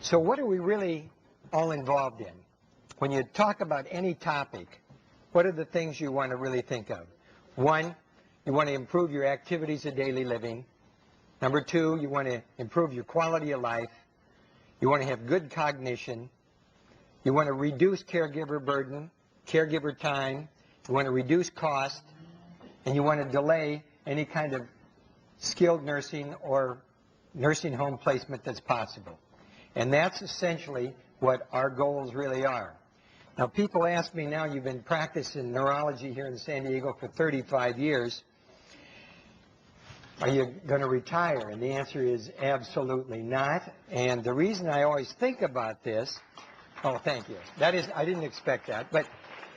So what are we really all involved in? When you talk about any topic, what are the things you want to really think of? One, you want to improve your activities of daily living. Number two, you want to improve your quality of life. You want to have good cognition. You want to reduce caregiver burden, caregiver time. You want to reduce cost. And you want to delay any kind of skilled nursing or nursing home placement that's possible. And that's essentially what our goals really are. Now, people ask me now, you've been practicing neurology here in San Diego for 35 years. Are you going to retire? And the answer is absolutely not. And the reason I always think about this, oh, thank you. That is, I didn't expect that. But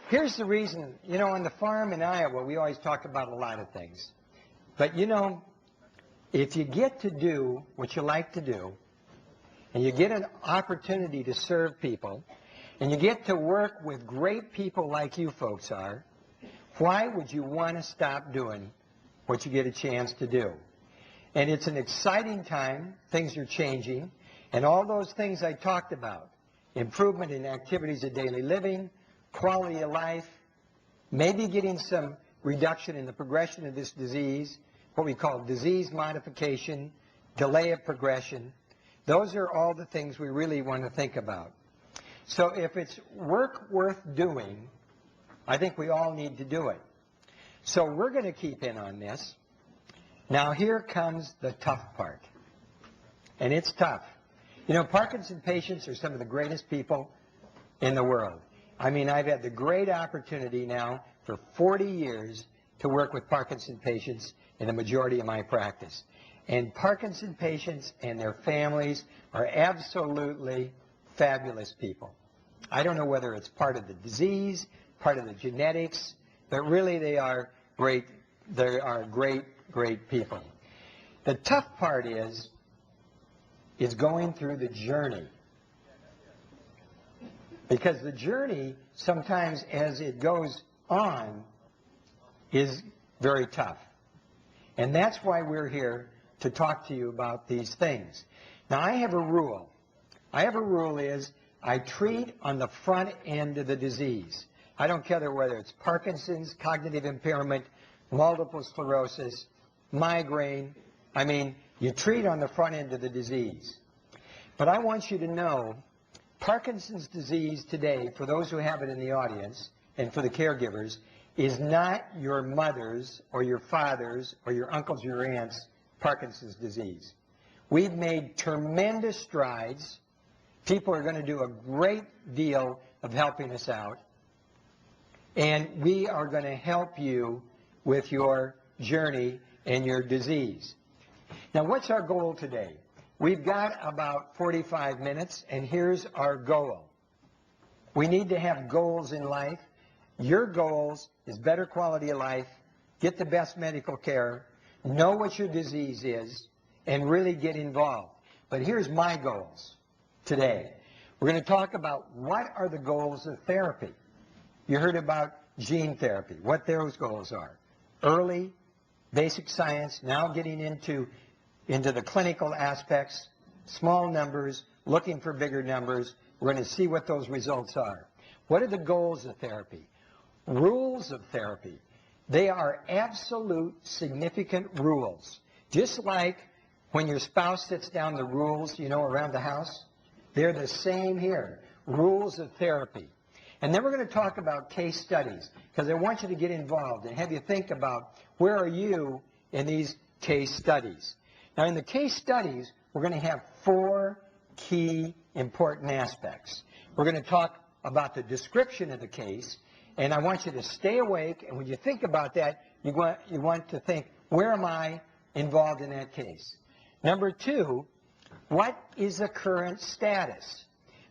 here's the reason. You know, on the farm in Iowa, we always talk about a lot of things. But, you know, if you get to do what you like to do, and you get an opportunity to serve people, and you get to work with great people like you folks are, why would you want to stop doing what you get a chance to do? And it's an exciting time. Things are changing. And all those things I talked about, improvement in activities of daily living, quality of life, maybe getting some reduction in the progression of this disease, what we call disease modification, delay of progression. Those are all the things we really want to think about. So if it's work worth doing, I think we all need to do it. So we're going to keep in on this. Now here comes the tough part. And it's tough. You know, Parkinson patients are some of the greatest people in the world. I mean, I've had the great opportunity now for 40 years to work with Parkinson patients in the majority of my practice. And Parkinson patients and their families are absolutely fabulous people. I don't know whether it's part of the disease, part of the genetics, but really they are great. They are great, great people. The tough part is going through the journey. Because the journey, sometimes as it goes on, is very tough. And that's why we're here to talk to you about these things. Now, I have a rule. Is I treat on the front end of the disease. I don't care whether it's Parkinson's, cognitive impairment, multiple sclerosis, migraine. I mean, you treat on the front end of the disease. But I want you to know, Parkinson's disease today, for those who have it in the audience, and for the caregivers, is not your mother's or your father's or your uncle's or your aunt's Parkinson's disease. We've made tremendous strides. People are going to do a great deal of helping us out. And we are going to help you with your journey and your disease. Now, what's our goal today? We've got about 45 minutes, and here's our goal. We need to have goals in life. Your goals is better quality of life, get the best medical care, know what your disease is, and really get involved. But here's my goals today. We're going to talk about what are the goals of therapy. You heard about gene therapy, what those goals are. Early, basic science, now getting into the clinical aspects, small numbers, looking for bigger numbers. We're going to see what those results are. What are the goals of therapy? Rules of therapy. They are absolute significant rules. Just like when your spouse sits down, the rules, you know, around the house, they're the same here. Rules of therapy. And then we're going to talk about case studies, because I want you to get involved and have you think about where are you in these case studies. Now, in the case studies, we're going to have 4 key important aspects. We're going to talk about the description of the case, and I want you to stay awake, and when you think about that, you want to think, where am I involved in that case? Number 2, what is the current status?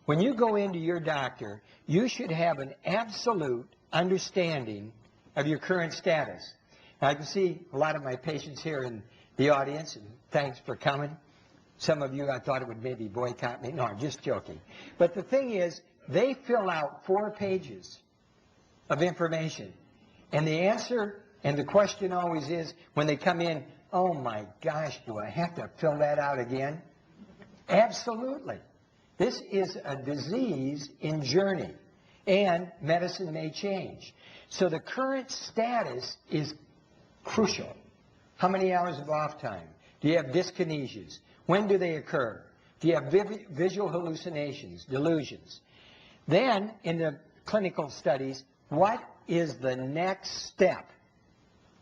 When you go into your doctor, you should have an absolute understanding of your current status. Now, I can see a lot of my patients here in the audience, and thanks for coming. Some of you, I thought it would maybe boycott me. No, I'm just joking. But the thing is, they fill out 4 pages of information. And the answer and the question always is, when they come in, oh my gosh, do I have to fill that out again? Absolutely. This is a disease in journey, and medicine may change. So the current status is crucial. How many hours of off time? Do you have dyskinesias? When do they occur? Do you have visual hallucinations, delusions? Then, in the clinical studies, what is the next step?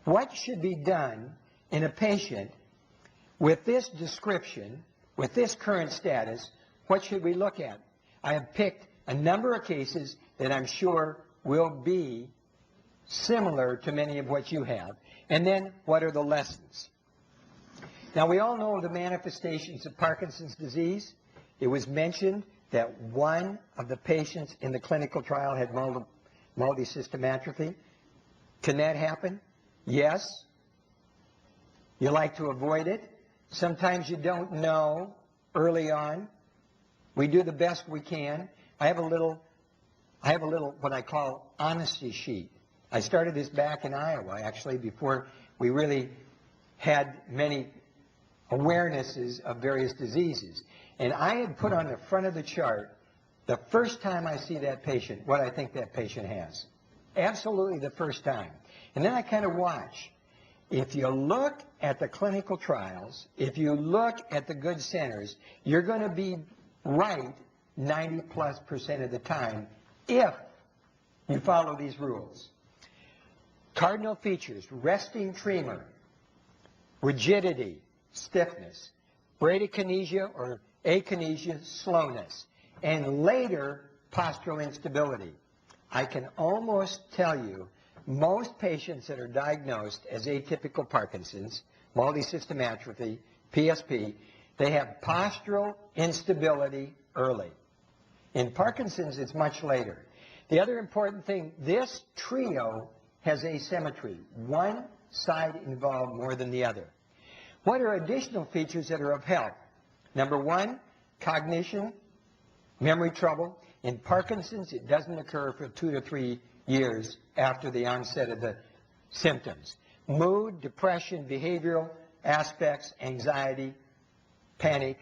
What should be done in a patient with this description, with this current status? What should we look at? I have picked a number of cases that I'm sure will be similar to many of what you have. And then, what are the lessons? Now, we all know the manifestations of Parkinson's disease. It was mentioned that one of the patients in the clinical trial had multisystem atrophy. Can that happen? Yes. You like to avoid it. Sometimes you don't know early on. We do the best we can. I have a little what I call honesty sheet. I started this back in Iowa, actually, before we really had many awarenesses of various diseases. And I had put on the front of the chart, the first time I see that patient, what I think that patient has. Absolutely the first time. And then I kind of watch. If you look at the clinical trials, if you look at the good centers, you're going to be right 90+% of the time if you follow these rules. Cardinal features: resting tremor, rigidity, stiffness, bradykinesia or akinesia, slowness, and later postural instability. I can almost tell you most patients that are diagnosed as atypical Parkinson's, multisystem atrophy, PSP, they have postural instability early. In Parkinson's, it's much later. The other important thing, this trio has asymmetry. One side involved more than the other. What are additional features that are of help? Number one, cognition, memory trouble. In Parkinson's, it doesn't occur for 2 to 3 years after the onset of the symptoms. Mood, depression, behavioral aspects, anxiety, panic,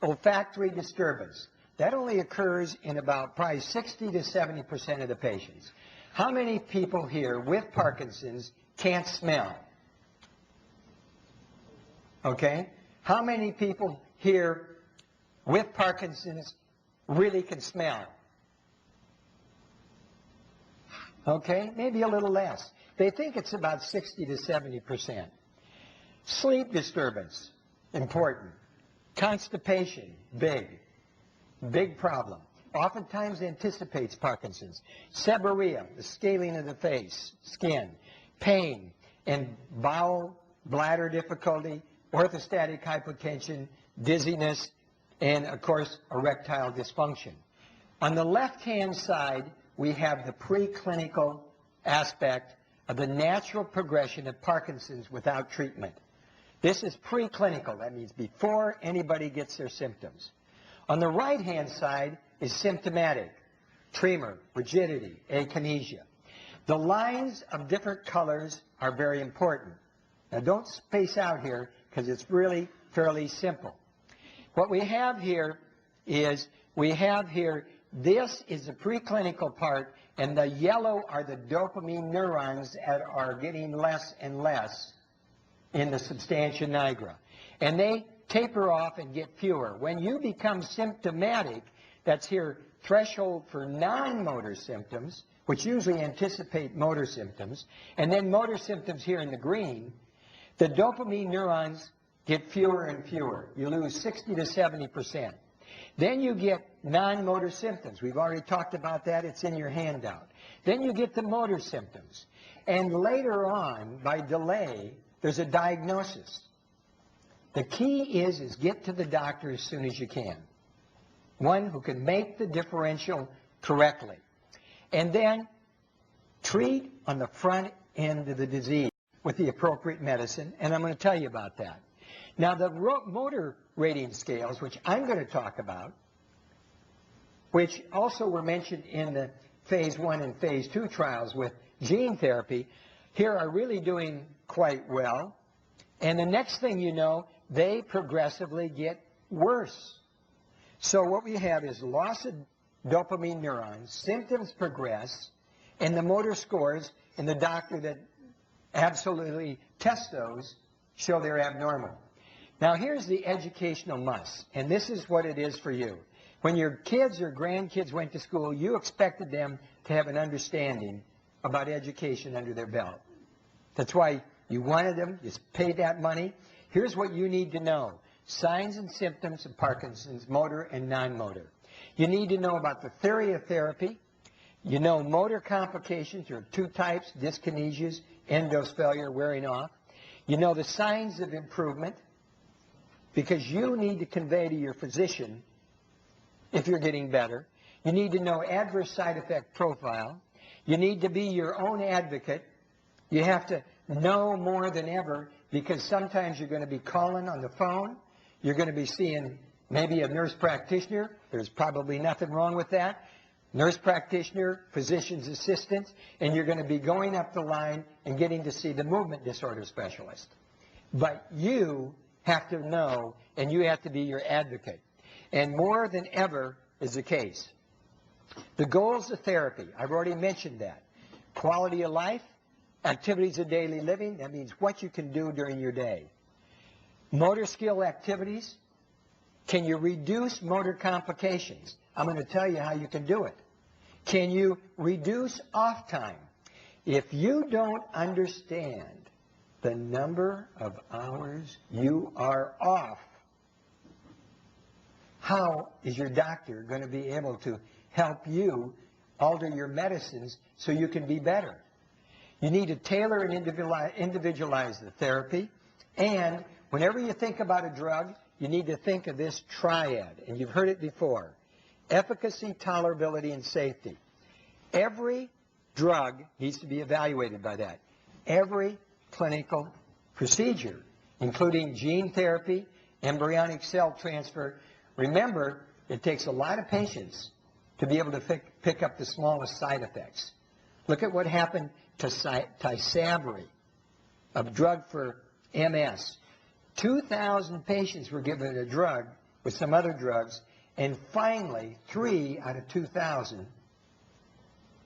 olfactory disturbance. That only occurs in about probably 60 to 70% of the patients. How many people here with Parkinson's can't smell? Okay? How many people here with Parkinson's really can smell? Okay? Maybe a little less. They think it's about 60 to 70%. Sleep disturbance, important. Constipation, big problem. Oftentimes anticipates Parkinson's. Seborrhea, the scaling of the face, skin. Pain and bowel, bladder difficulty, orthostatic hypotension, dizziness, and, of course, erectile dysfunction. On the left-hand side, we have the preclinical aspect of the natural progression of Parkinson's without treatment. This is preclinical. That means before anybody gets their symptoms. On the right-hand side is symptomatic: tremor, rigidity, akinesia. The lines of different colors are very important. Now, don't space out here because it's really fairly simple. What we have here is, this is the preclinical part, and the yellow are the dopamine neurons that are getting less and less in the substantia nigra. And they taper off and get fewer. When you become symptomatic, that's here, threshold for non-motor symptoms, which usually anticipate motor symptoms, and then motor symptoms here in the green, the dopamine neurons get fewer and fewer. You lose 60 to 70%. Then you get non-motor symptoms. We've already talked about that. It's in your handout. Then you get the motor symptoms. And later on, by delay, there's a diagnosis. The key is get to the doctor as soon as you can. One who can make the differential correctly. And then treat on the front end of the disease with the appropriate medicine, and I'm going to tell you about that. Now, the motor rating scales, which I'm going to talk about, which also were mentioned in the phase 1 and phase 2 trials with gene therapy, here are really doing quite well. And the next thing you know, they progressively get worse. So what we have is loss of dopamine neurons, symptoms progress, and the motor scores in the doctor that absolutely tests those show they're abnormal. Now here's the educational must, and this is what it is for you. When your kids or grandkids went to school, you expected them to have an understanding about education under their belt. That's why you wanted them, you paid that money. Here's what you need to know. Signs and symptoms of Parkinson's, motor and non-motor. You need to know about the theory of therapy. You know motor complications, there are two types, dyskinesias, endos failure, wearing off. You know the signs of improvement, because you need to convey to your physician if you're getting better. You need to know adverse side effect profile. You need to be your own advocate. You have to know more than ever, because sometimes you're going to be calling on the phone. You're going to be seeing maybe a nurse practitioner. There's probably nothing wrong with that. Nurse practitioner, physician's assistant, and you're going to be going up the line and getting to see the movement disorder specialist. But you have to know, and you have to be your advocate. And more than ever is the case. The goals of therapy, I've already mentioned that. Quality of life, activities of daily living, that means what you can do during your day. Motor skill activities, can you reduce motor complications? I'm going to tell you how you can do it. Can you reduce off time? If you don't understand the number of hours you are off, how is your doctor going to be able to help you alter your medicines so you can be better? You need to tailor and individualize the therapy. And whenever you think about a drug, you need to think of this triad. And you've heard it before. Efficacy, tolerability, and safety. Every drug needs to be evaluated by that. Every clinical procedure, including gene therapy, embryonic cell transfer. Remember, it takes a lot of patience to be able to pick up the smallest side effects. Look at what happened to Tysabri, a drug for MS. 2,000 patients were given a drug with some other drugs, and finally, 3 out of 2,000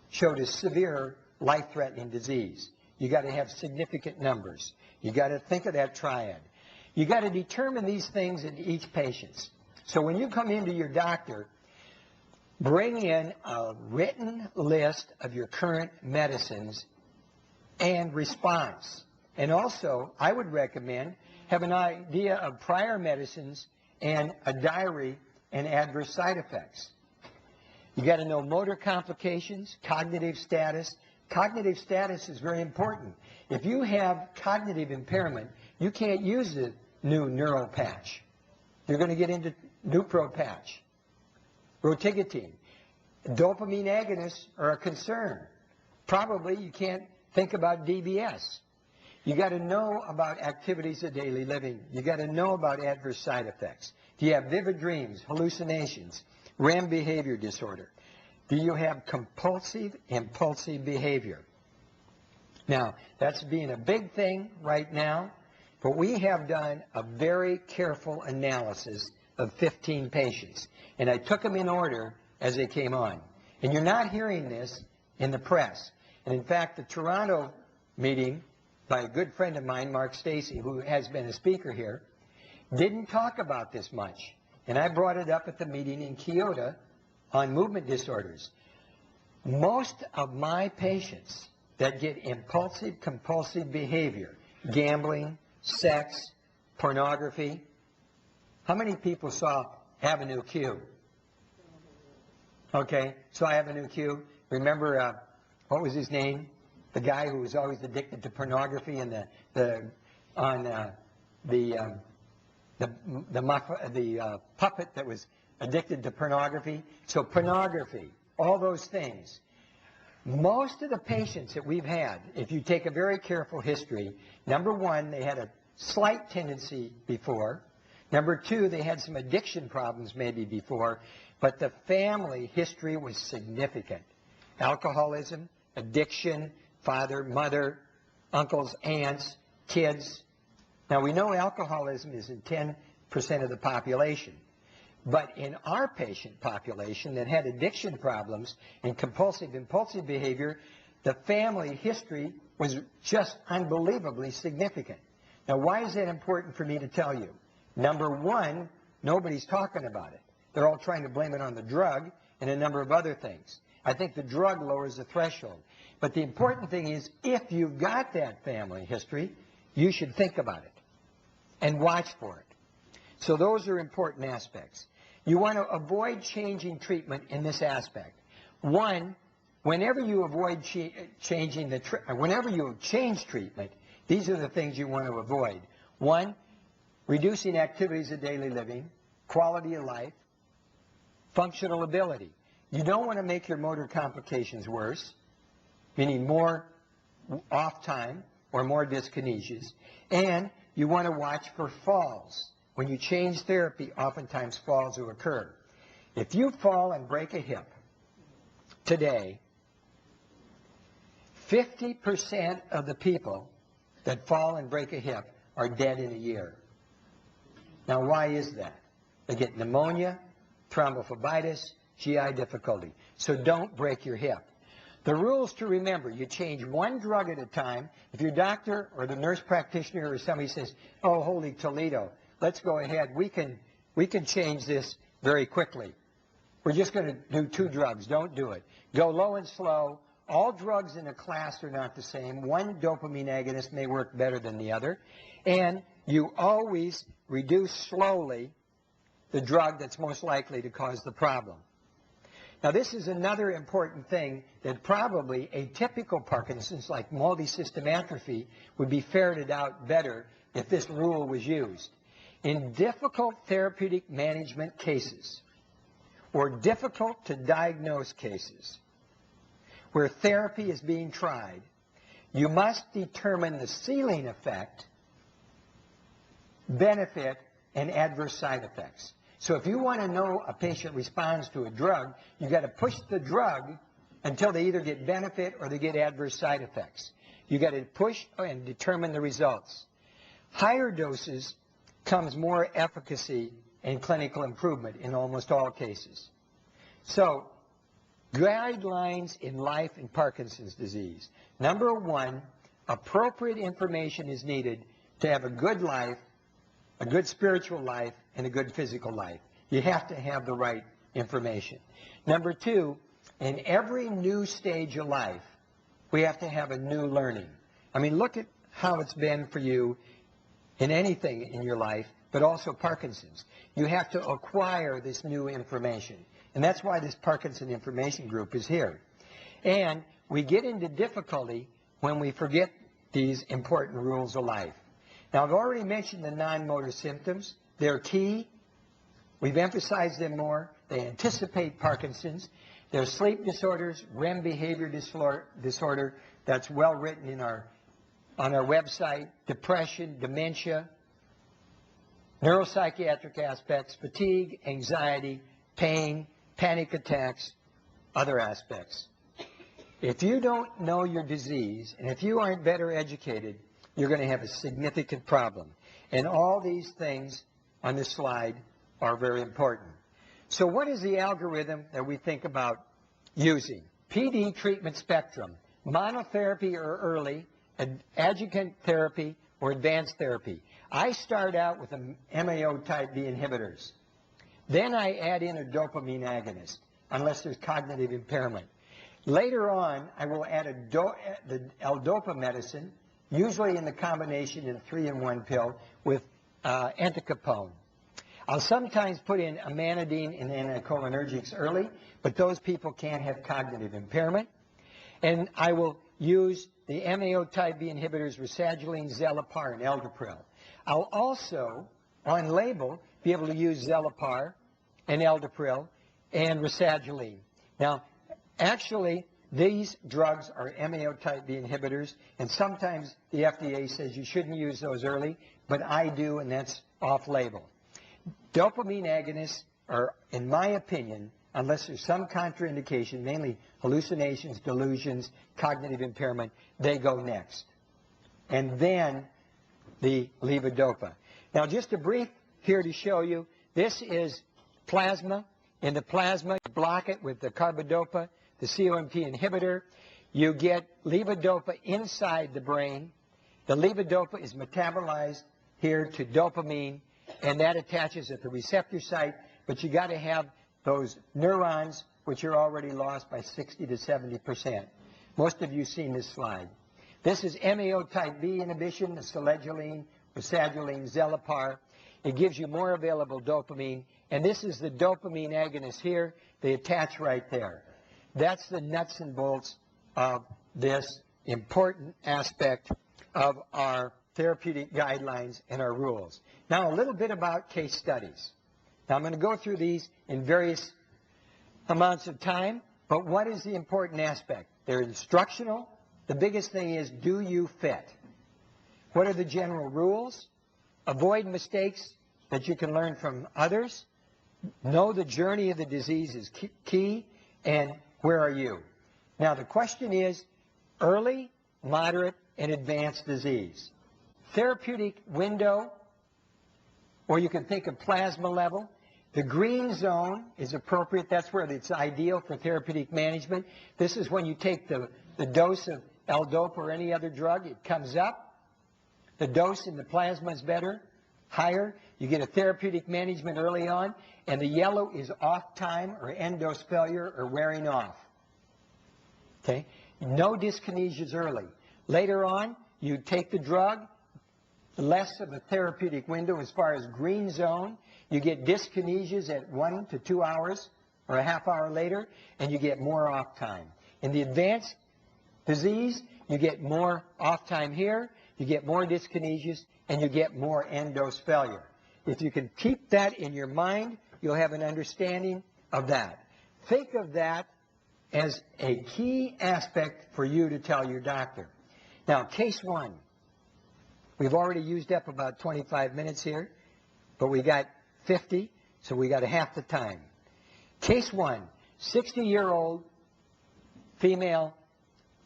showed a severe life-threatening disease. You got to have significant numbers. You got to think of that triad. You got to determine these things in each patient. So when you come into your doctor, bring in a written list of your current medicines and response. And also, I would recommend have an idea of prior medicines and a diary and adverse side effects. You got to know motor complications, cognitive status. Cognitive status is very important. If you have cognitive impairment, you can't use the new neural patch. You're going to get into Nupro patch. Rotigotine. Dopamine agonists are a concern. Probably you can't think about DBS. You got to know about activities of daily living. You got to know about adverse side effects. Do you have vivid dreams, hallucinations, REM behavior disorder? Do you have compulsive, impulsive behavior? Now, that's being a big thing right now, but we have done a very careful analysis of 15 patients, and I took them in order as they came on. And you're not hearing this in the press. And in fact, the Toronto meeting by a good friend of mine, Mark Stacy, who has been a speaker here, didn't talk about this much. And I brought it up at the meeting in Kyoto on movement disorders. Most of my patients that get impulsive, compulsive behavior, gambling, sex, pornography, how many people saw Avenue Q? Okay, saw Avenue Q. Remember, what was his name? The guy who was always addicted to pornography and the puppet that was addicted to pornography. So pornography, all those things. Most of the patients that we've had, if you take a very careful history, number one, they had a slight tendency before. Number two, they had some addiction problems maybe before, but the family history was significant. Alcoholism, addiction, father, mother, uncles, aunts, kids. Now, we know alcoholism is in 10% of the population. But in our patient population that had addiction problems and compulsive impulsive behavior, the family history was just unbelievably significant. Now, why is that important for me to tell you? Number one, nobody's talking about it. They're all trying to blame it on the drug and a number of other things. I think the drug lowers the threshold. But the important thing is, if you've got that family history, you should think about it and watch for it. So those are important aspects. You want to avoid changing treatment in this aspect. One, whenever you avoid whenever you change treatment, these are the things you want to avoid. One, reducing activities of daily living, quality of life, functional ability. You don't want to make your motor complications worse, meaning more off time or more dyskinesias. And you want to watch for falls. When you change therapy, oftentimes falls will occur. If you fall and break a hip today, 50% of the people that fall and break a hip are dead in a year. Now, why is that? They get pneumonia, thrombophlebitis, GI difficulty. So don't break your hip. The rules to remember, you change one drug at a time. If your doctor or the nurse practitioner or somebody says, oh, holy Toledo, let's go ahead, we can change this very quickly. We're just going to do 2 drugs. Don't do it. Go low and slow. All drugs in a class are not the same. One dopamine agonist may work better than the other. And you always reduce slowly the drug that's most likely to cause the problem. Now, this is another important thing that probably atypical Parkinson's, like multisystem atrophy, would be ferreted out better if this rule was used. In difficult therapeutic management cases, or difficult to diagnose cases, where therapy is being tried, you must determine the ceiling effect, benefit, and adverse side effects. So if you want to know a patient responds to a drug, you've got to push the drug until they either get benefit or they get adverse side effects. You've got to push and determine the results. Higher doses comes more efficacy and clinical improvement in almost all cases. So, guidelines in life in Parkinson's disease. Number one, appropriate information is needed to have a good life, a good spiritual life, and a good physical life. You have to have the right information. Number two, in every new stage of life, we have to have a new learning. I mean, look at how it's been for you in anything in your life, but also Parkinson's. You have to acquire this new information. And that's why this Parkinson Information Group is here. And we get into difficulty when we forget these important rules of life. Now, I've already mentioned the non-motor symptoms. They're key. We've emphasized them more. They anticipate Parkinson's. There's sleep disorders, REM behavior disorder, that's well written on our website, depression, dementia, neuropsychiatric aspects, fatigue, anxiety, pain, panic attacks, other aspects. If you don't know your disease, and if you aren't better educated, you're going to have a significant problem. And all these things on this slide are very important. So what is the algorithm that we think about using? PD treatment spectrum, monotherapy or early, adjuvant therapy or advanced therapy. I start out with the MAO type B inhibitors. Then I add in a dopamine agonist, unless there's cognitive impairment. Later on, I will add the L-DOPA medicine, usually in the combination in a 3-in-1 pill with entacapone. I'll sometimes put in amantadine and anticholinergics early, but those people can't have cognitive impairment. And I will use the MAO type B inhibitors, rasagiline, Zellopar, and Eldepril. I'll also, on label, be able to use Zellopar and Eldepril and rasagiline. Now, actually, these drugs are MAO type B inhibitors, and sometimes the FDA says you shouldn't use those early, but I do, and that's off-label. Dopamine agonists are, in my opinion, unless there's some contraindication, mainly hallucinations, delusions, cognitive impairment, they go next. And then the levodopa. Now, just a brief here to show you, this is plasma. In the plasma, you block it with the carbidopa, the COMT inhibitor. You get levodopa inside the brain. The levodopa is metabolized here to dopamine, and that attaches at the receptor site, but you got to have those neurons, which are already lost by 60 to 70%. Most of you have seen this slide. This is MAO type B inhibition, the selegiline, rasagiline, Zelapar. It gives you more available dopamine, and this is the dopamine agonist here. They attach right there. That's the nuts and bolts of this important aspect of our therapeutic guidelines and our rules. Now, a little bit about case studies. Now, I'm going to go through these in various amounts of time, but what is the important aspect? They're instructional. The biggest thing is, do you fit? What are the general rules? Avoid mistakes that you can learn from others. Know the journey of the disease is key, and where are you? Now, the question is early, moderate, and advanced disease. Therapeutic window, or you can think of plasma level. The green zone is appropriate. That's where it's ideal for therapeutic management. This is when you take the dose of L-dopa or any other drug. It comes up. The dose in the plasma is better, higher. You get a therapeutic management early on. And the yellow is off time or end dose failure or wearing off. Okay? No dyskinesias early. Later on, you take the drug, less of a therapeutic window as far as green zone. You get dyskinesias at 1 to 2 hours or a half hour later, and you get more off time. In the advanced disease, you get more off time here, you get more dyskinesias, and you get more end dose failure. If you can keep that in your mind, you'll have an understanding of that. Think of that as a key aspect for you to tell your doctor. Now, case one. We've already used up about 25 minutes here, but we got 50, so we got a half the time. Case one, 60-year-old female,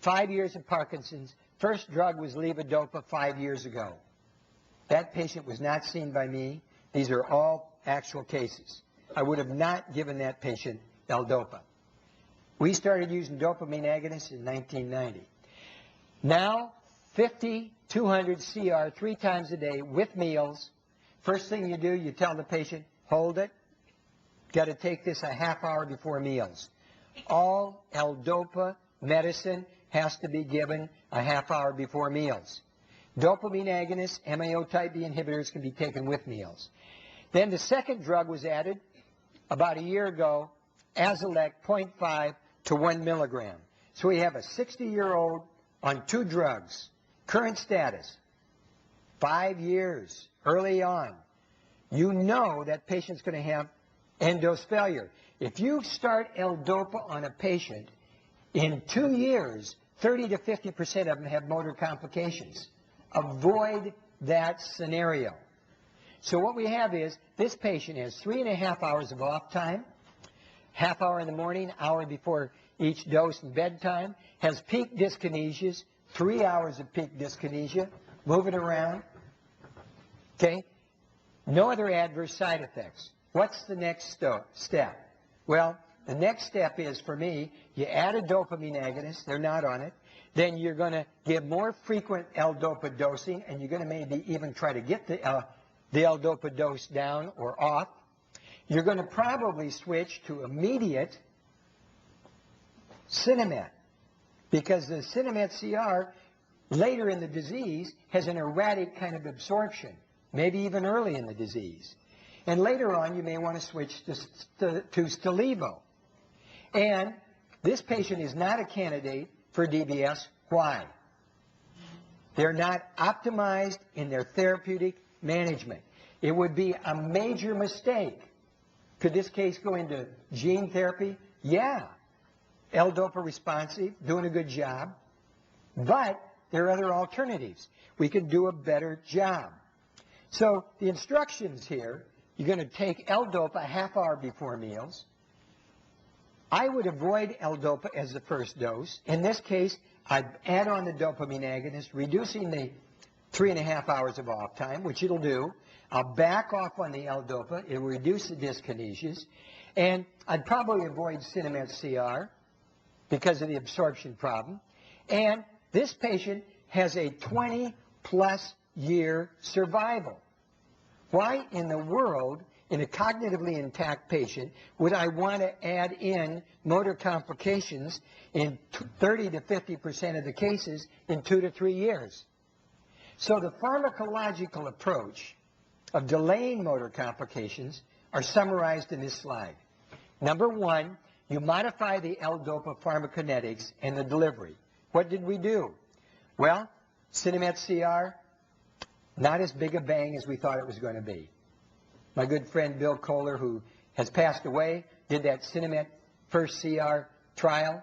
5 years of Parkinson's. First drug was levodopa 5 years ago. That patient was not seen by me. These are all actual cases. I would have not given that patient L-dopa. We started using dopamine agonists in 1990. Now, 50, 200 CR 3 times a day with meals. First thing you do, you tell the patient, hold it. Got to take this a half hour before meals. All L-dopa medicine has to be given a half hour before meals. Dopamine agonists, MAO type B inhibitors can be taken with meals. Then the second drug was added about a year ago, Azilect 0.5 to 1 milligram. So we have a 60-year-old on 2 drugs. Current status, 5 years early on. You know that patient's going to have end dose failure. If you start L-dopa on a patient, in 2 years, 30 to 50% of them have motor complications. Avoid that scenario. So what we have is, this patient has 3.5 hours of off time, half hour in the morning, hour before each dose and bedtime, has peak dyskinesias, 3 hours of peak dyskinesia, moving around. Okay? No other adverse side effects. What's the next step? Well, the next step is, for me, you add a dopamine agonist. They're not on it. Then you're going to give more frequent L-dopa dosing, and you're going to maybe even try to get the L-dopa dose down or off. You're going to probably switch to immediate Cinemet, because the Cinemet CR later in the disease has an erratic kind of absorption, maybe even early in the disease. And later on, you may want to switch to Stalevo. And this patient is not a candidate for DBS. Why? They're not optimized in their therapeutic management. It would be a major mistake. Could this case go into gene therapy? Yeah. L-dopa responsive, doing a good job. But there are other alternatives. We can do a better job. So the instructions here, you're going to take L-dopa a half hour before meals. I would avoid L-dopa as the first dose. In this case, I'd add on the dopamine agonist, reducing the 3.5 hours of off time, which it'll do. I'll back off on the L-DOPA. It will reduce the dyskinesias. And I'd probably avoid Cinemet CR because of the absorption problem. And this patient has a 20-plus year survival. Why in the world, in a cognitively intact patient, would I want to add in motor complications in 30 to 50% of the cases in 2 to 3 years? So the pharmacological approach of delaying motor complications are summarized in this slide. Number one, you modify the L-DOPA pharmacokinetics and the delivery. What did we do? Well, Cinemet CR, not as big a bang as we thought it was going to be. My good friend Bill Kohler, who has passed away, did that Cinemet first CR trial.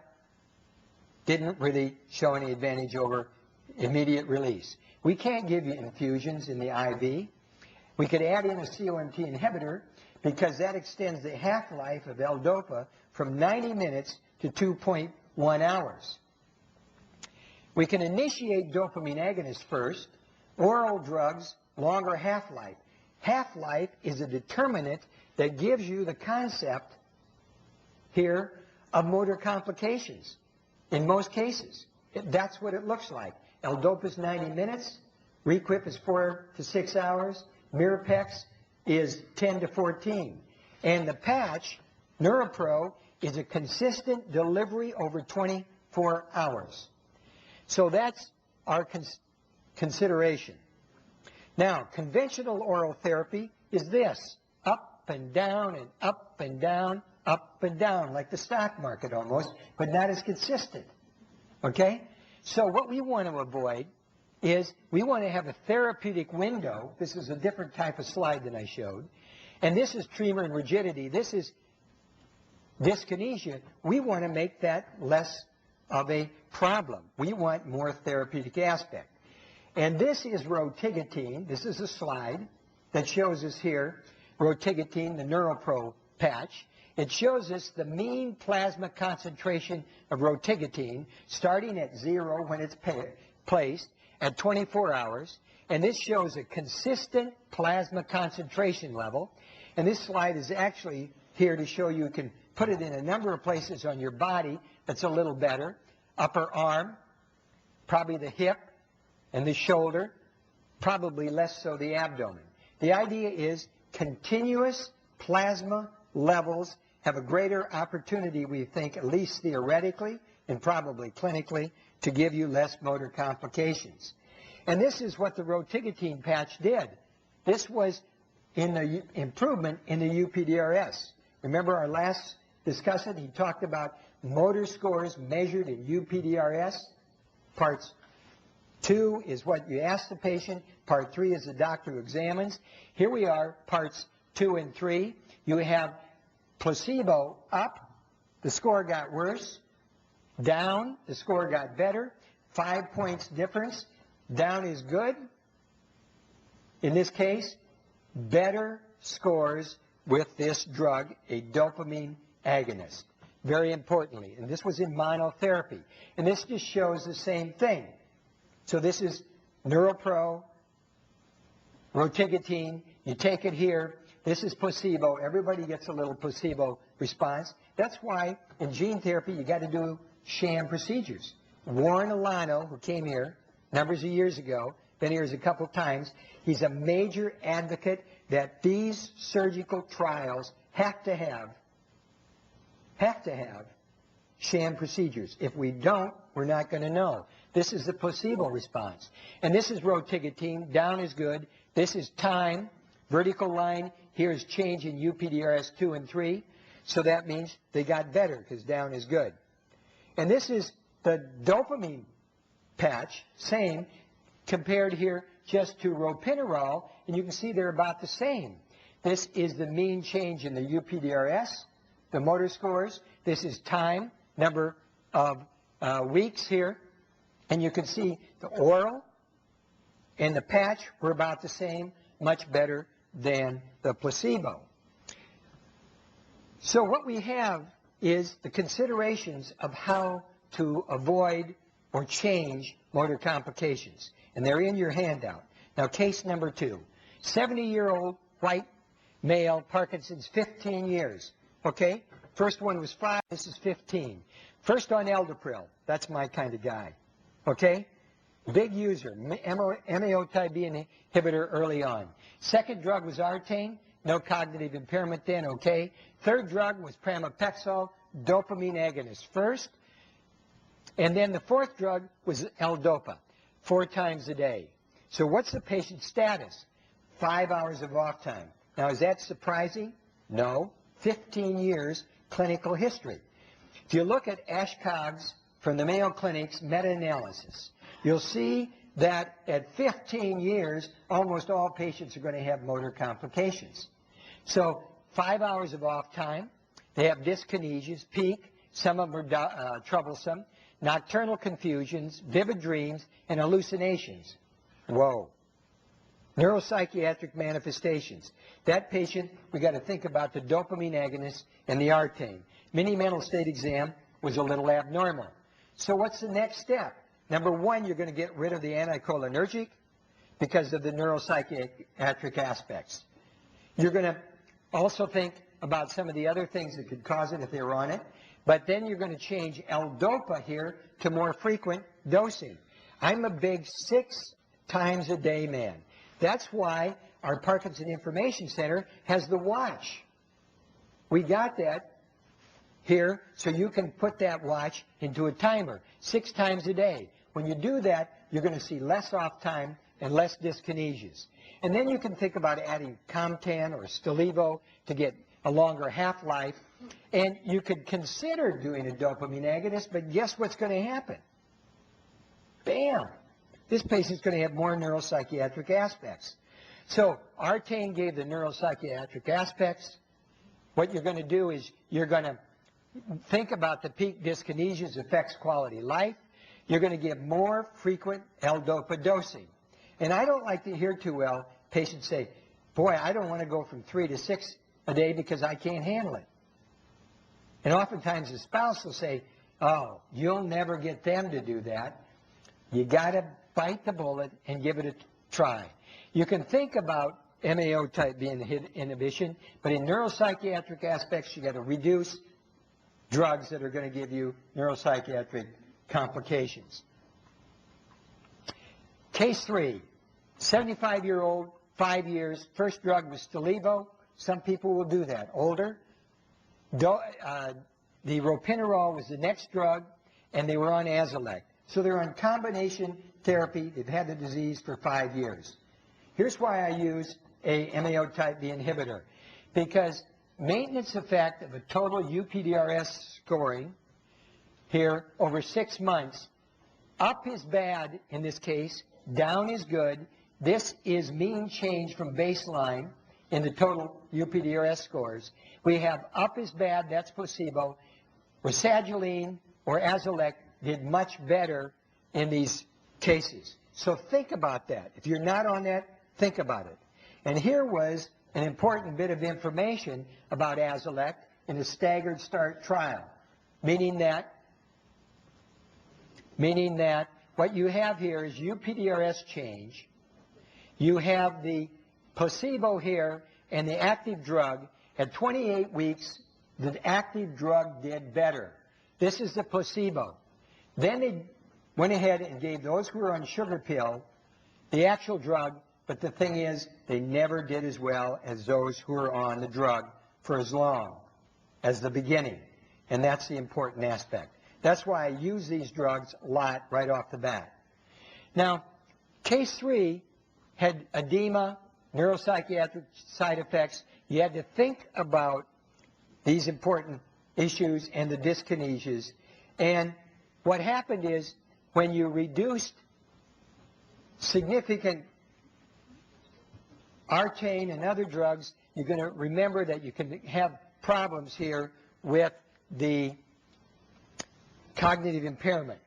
Didn't really show any advantage over immediate release. We can't give you infusions in the IV. We could add in a COMT inhibitor because that extends the half-life of L-DOPA from 90 minutes to 2.1 hours. We can initiate dopamine agonists first, oral drugs, longer half-life. Half-life is a determinant that gives you the concept here of motor complications in most cases. That's what it looks like. L-DOPA is 90 minutes, Requip is 4 to 6 hours, Mirapex is 10 to 14. And the patch, NeuroPro, is a consistent delivery over 24 hours. So that's our consideration. Now, conventional oral therapy is this, up and down and up and down, up and down, like the stock market almost, but not as consistent. Okay? So what we want to avoid is we want to have a therapeutic window. This is a different type of slide than I showed. And this is tremor and rigidity. This is dyskinesia. We want to make that less of a problem. We want more therapeutic aspect. And this is rotigotine. This is a slide that shows us here rotigotine, the NeuroPro patch. It shows us the mean plasma concentration of rotigotine starting at 0 when it's placed at 24 hours. And this shows a consistent plasma concentration level. And this slide is actually here to show you can put it in a number of places on your body that's a little better. Upper arm, probably the hip and the shoulder, probably less so the abdomen. The idea is continuous plasma levels have a greater opportunity, we think, at least theoretically and probably clinically, to give you less motor complications. And this is what the rotigotine patch did. This was in the improvement in the UPDRS. Remember our last discussion, he talked about motor scores measured in UPDRS. Parts 2 is what you ask the patient. Part 3 is the doctor who examines. Here we are, parts 2 and 3. You have placebo up, the score got worse. Down, the score got better. 5 points difference. Down is good. In this case, better scores with this drug, a dopamine agonist. Very importantly, and this was in monotherapy. And this just shows the same thing. So this is NeuroPro, rotigotine. You take it here. This is placebo. Everybody gets a little placebo response. That's why in gene therapy you got to do sham procedures. Warren Alano, who came here numbers of years ago, been here a couple of times, he's a major advocate that these surgical trials have to have sham procedures. If we don't, we're not going to know. This is the placebo response. And this is rotigotine. Down is good. This is time. Vertical line. Here's change in UPDRS 2 and 3. So that means they got better because down is good. And this is the dopamine patch, same, compared here just to ropinirole. And you can see they're about the same. This is the mean change in the UPDRS, the motor scores. This is time, number of weeks here. And you can see the oral and the patch were about the same, much better than the placebo. So what we have is the considerations of how to avoid or change motor complications. and they're in your handout. Now, case number 2, 70-year-old white male, Parkinson's, 15 years. Okay? First one was 5, this is 15. First on Eldepril, that's my kind of guy. Okay? Big user, Mgt of PD inhibitor early on. Second drug was Artane, no cognitive impairment then, okay? Third drug was pramipexole, dopamine agonist first. And then the fourth drug was L-Dopa, 4 times a day. So what's the patient's status? 5 hours of off time. Now, is that surprising? No. 15 years clinical history. If you look at ASHCOG's from the Mayo Clinic's meta-analysis, you'll see that at 15 years, almost all patients are going to have motor complications. So 5 hours of off time, they have dyskinesias, peak, some of them are troublesome, nocturnal confusions, vivid dreams, and hallucinations. Whoa. Neuropsychiatric manifestations. That patient, we got to think about the dopamine agonist and the Artane. Mini mental state exam was a little abnormal. So what's the next step? Number 1, you're going to get rid of the anticholinergic because of the neuropsychiatric aspects. You're going to also think about some of the other things that could cause it if they were on it. But then you're going to change L-Dopa here to more frequent dosing. I'm a big 6 times a day man. That's why our Parkinson Information Center has the watch. We got that here so you can put that watch into a timer 6 times a day. When you do that, you're going to see less off time and less dyskinesias. And then you can think about adding Comtan or Stalevo to get a longer half-life. And you could consider doing a dopamine agonist, but guess what's going to happen? Bam! This patient's going to have more neuropsychiatric aspects. So Artane gave the neuropsychiatric aspects. What you're going to do is you're going to think about the peak dyskinesias affects quality of life. You're going to give more frequent L-Dopa dosing. And I don't like to hear too well patients say, boy, I don't want to go from 3 to 6 a day because I can't handle it. And oftentimes the spouse will say, oh, you'll never get them to do that. You got to bite the bullet and give it a try. You can think about MAO type B inhibition, but in neuropsychiatric aspects, you got to reduce drugs that are going to give you neuropsychiatric complications. Case 3, 75-year-old, 5 years, first drug was Stalevo. Some people will do that. Older. The ropinirole was the next drug, and they were on Azilect. So they're on combination therapy. They've had the disease for 5 years. Here's why I use a MAO type B inhibitor. Because maintenance effect of a total UPDRS scoring here over 6 months, up is bad in this case, down is good. This is mean change from baseline in the total UPDRS scores. We have up is bad, that's placebo. Rasagiline or Azilect did much better in these cases. So think about that. If you're not on that, think about it. And here was an important bit of information about Azilect in a staggered start trial, meaning that what you have here is UPDRS change. You have the placebo here and the active drug. At 28 weeks, the active drug did better. This is the placebo. Then they went ahead and gave those who were on sugar pill the actual drug, but the thing is, they never did as well as those who were on the drug for as long as the beginning. And that's the important aspect. That's why I use these drugs a lot right off the bat. Now, case 3 had edema, neuropsychiatric side effects. You had to think about these important issues and the dyskinesias. And what happened is when you reduced significant Artane and other drugs, you're going to remember that you can have problems here with the cognitive impairment.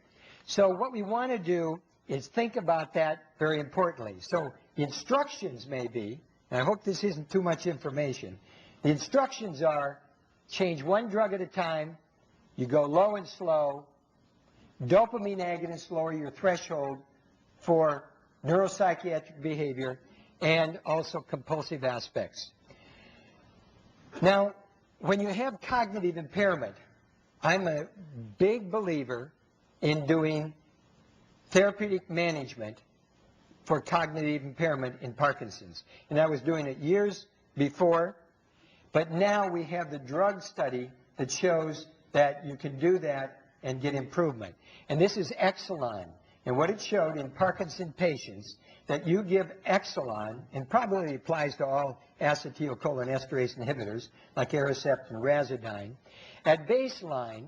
So what we want to do is think about that very importantly. So the instructions may be, and I hope this isn't too much information, the instructions are change 1 drug at a time, you go low and slow, dopamine agonists lower your threshold for neuropsychiatric behavior, and also compulsive aspects. Now, when you have cognitive impairment, I'm a big believer in doing therapeutic management for cognitive impairment in Parkinson's. And I was doing it years before, but now we have the drug study that shows that you can do that and get improvement. And this is Exelon. And what it showed in Parkinson patients, that you give Exelon, and probably applies to all acetylcholinesterase inhibitors like Aricept and Razodine, at baseline,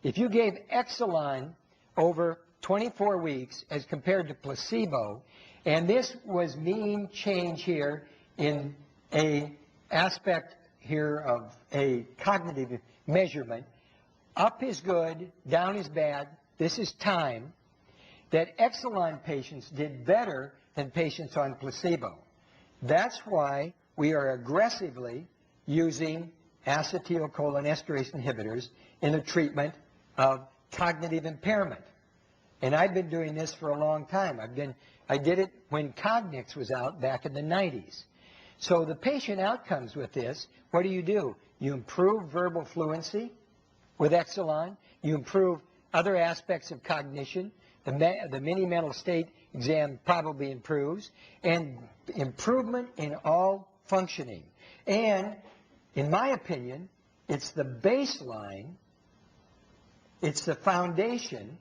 if you gave Exelon over 24 weeks as compared to placebo, and this was mean change here in a aspect here of a cognitive measurement, up is good, down is bad, this is time, that Exelon patients did better than patients on placebo. That's why we are aggressively using acetylcholinesterase inhibitors in the treatment of cognitive impairment. And I've been doing this for a long time. I did it when Cognix was out back in the 90s. So the patient outcomes with this, what do? You improve verbal fluency with Exelon. You improve other aspects of cognition. The mini mental state exam probably improves. And improvement in all functioning. And in my opinion, it's the baseline, it's the foundation,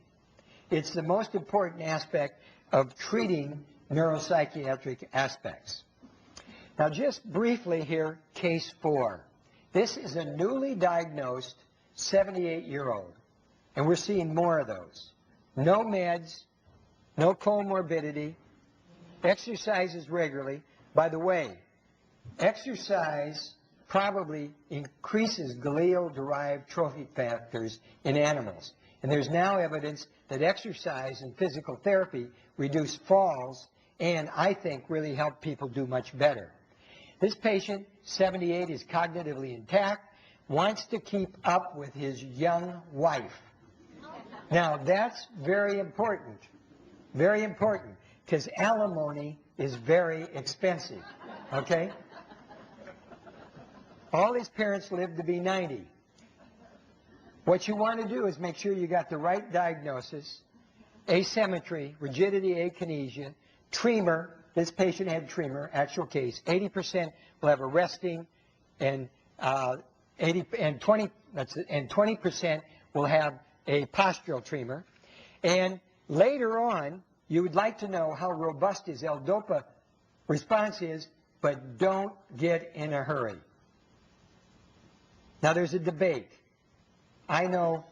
it's the most important aspect of treating neuropsychiatric aspects. Now just briefly here, case 4. This is a newly diagnosed 78-year-old, and we're seeing more of those. No meds, no comorbidity, exercises regularly. By the way, exercise probably increases glial-derived trophic factors in animals. And there's now evidence that exercise and physical therapy reduce falls and, I think, really help people do much better. This patient, 78, is cognitively intact, wants to keep up with his young wife. Now, that's very important, because alimony is very expensive, okay? All his parents lived to be 90. What you want to do is make sure you got the right diagnosis, asymmetry, rigidity, akinesia, tremor. This patient had tremor, actual case. 80% will have a resting, and 20% will have a postural tremor. And later on, you would like to know how robust his L-DOPA response is, but don't get in a hurry. Now, there's a debate. I know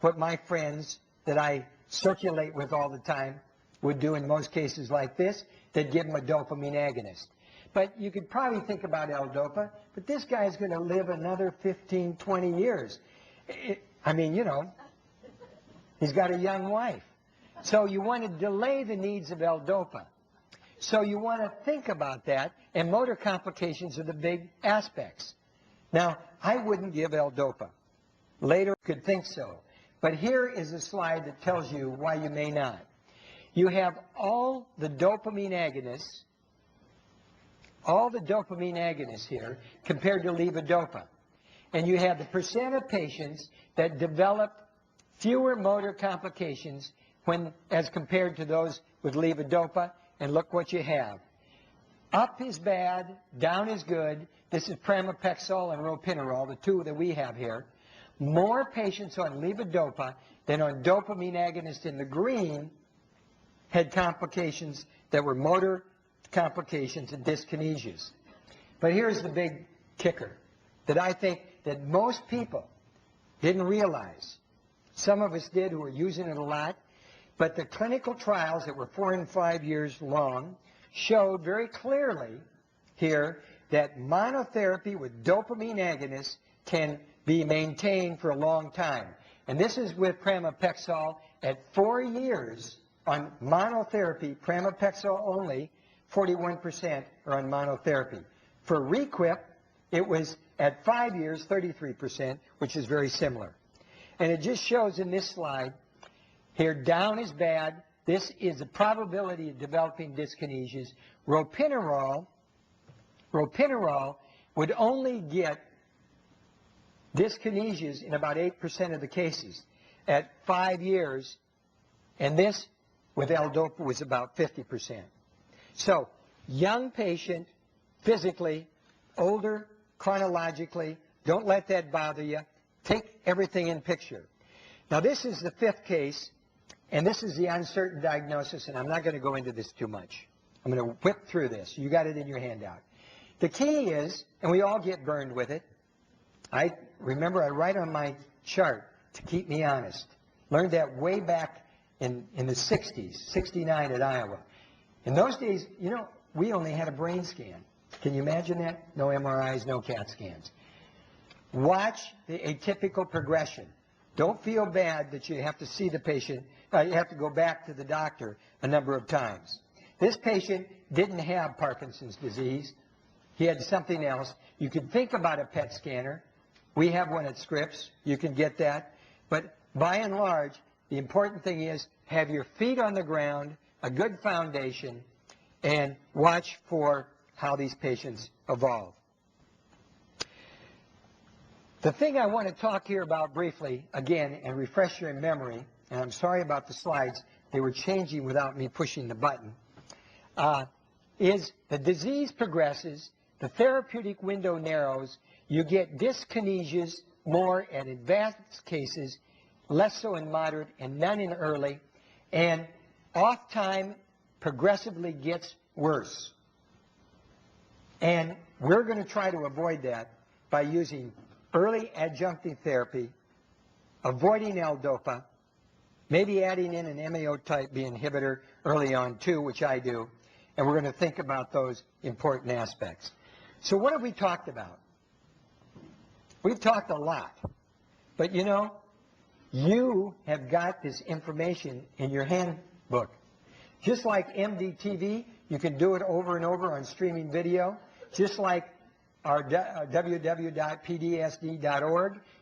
what my friends that I circulate with all the time would do in most cases like this. They'd give him a dopamine agonist. But you could probably think about L-DOPA, but this guy's going to live another 15, 20 years. I mean, you know, he's got a young wife. So you want to delay the needs of L-DOPA. So you want to think about that, and motor complications are the big aspects. Now, I wouldn't give L-DOPA. Later, you could think so. But here is a slide that tells you why you may not. You have all the dopamine agonists here compared to levodopa. And you have the percent of patients that develop fewer motor complications as compared to those with levodopa, and look what you have. Up is bad, down is good. This is pramipexole and ropinirole, the two that we have here. More patients on levodopa than on dopamine agonist in the green had complications that were motor complications and dyskinesias. But here's the big kicker that I think that most people didn't realize. Some of us did who were using it a lot, but the clinical trials that were 4 and 5 years long showed very clearly here that monotherapy with dopamine agonists can be maintained for a long time. And this is with pramipexole at 4 years on monotherapy, pramipexole only, 41% are on monotherapy. For Requip, it was at 5 years, 33%, which is very similar. And it just shows in this slide, here down is bad, this is the probability of developing dyskinesias. Ropinirole would only get dyskinesias in about 8% of the cases at 5 years, and this with L-DOPA was about 50%. So, young patient, physically, older, chronologically, don't let that bother you. Take everything in picture. Now, this is the 5th case, and this is the uncertain diagnosis, and I'm not going to go into this too much. I'm going to whip through this. You got it in your handout. The key is, and we all get burned with it, I write on my chart to keep me honest. Learned that way back in the 60s, 69 at Iowa. In those days, you know, we only had a brain scan. Can you imagine that? No MRIs, no CAT scans. Watch the atypical progression. Don't feel bad that you have to see the patient. You have to go back to the doctor a number of times. This patient didn't have Parkinson's disease. He had something else. You could think about a PET scanner. We have one at Scripps. You can get that. But by and large, the important thing is have your feet on the ground, a good foundation, and watch for how these patients evolve. The thing I want to talk here about briefly, again, and refresh your memory, and I'm sorry about the slides, they were changing without me pushing the button, is the disease progresses, the therapeutic window narrows, you get dyskinesias more at advanced cases, less so in moderate, and none in early, and off time progressively gets worse. And we're going to try to avoid that by using early adjunctive therapy, avoiding L-DOPA, maybe adding in an MAO type B inhibitor early on too, which I do, and we're going to think about those important aspects. So what have we talked about? We've talked a lot, but you know, you have got this information in your handbook. Just like MDTV, you can do it over and over on streaming video, just like our www.pdsd.org.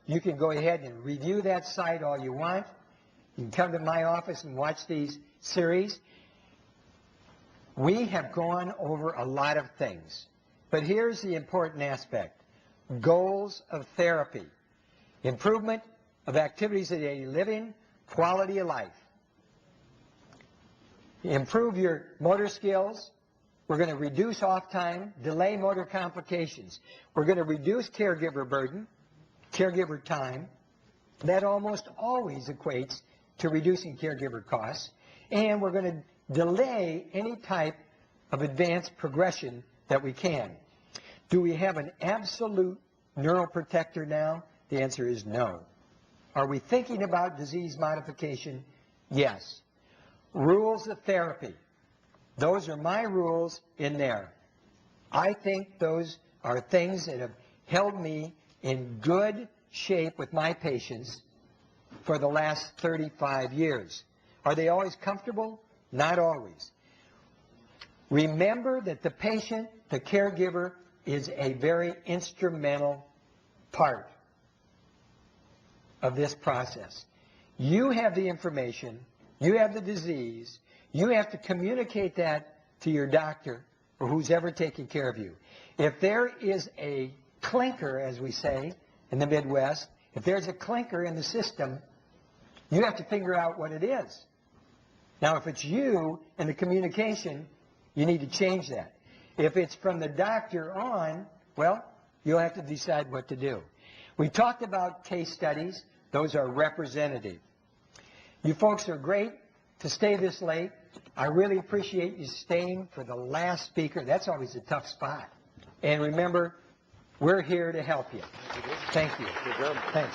You can go ahead and review that site all you want. You can come to my office and watch these series. We have gone over a lot of things, but here's the important aspect. Goals of therapy. Improvement of activities of daily living, quality of life. Improve your motor skills. We're going to reduce off time, delay motor complications. We're going to reduce caregiver burden, caregiver time. That almost always equates to reducing caregiver costs. And we're going to delay any type of advanced progression that we can. Do we have an absolute neuroprotector now? The answer is no. Are we thinking about disease modification? Yes. Rules of therapy. Those are my rules in there. I think those are things that have held me in good shape with my patients for the last 35 years. Are they always comfortable? Not always. Remember that the patient, the caregiver, is a very instrumental part of this process. You have the information, you have the disease, you have to communicate that to your doctor or who's ever taking care of you. If there is a clinker, as we say in the Midwest, if there's a clinker in the system, you have to figure out what it is. Now, if it's you and the communication, you need to change that. If it's from the doctor on, well, you'll have to decide what to do. We talked about case studies. Those are representative. You folks are great to stay this late. I really appreciate you staying for the last speaker. That's always a tough spot. And remember, we're here to help you. Thank you. Good job. Thanks.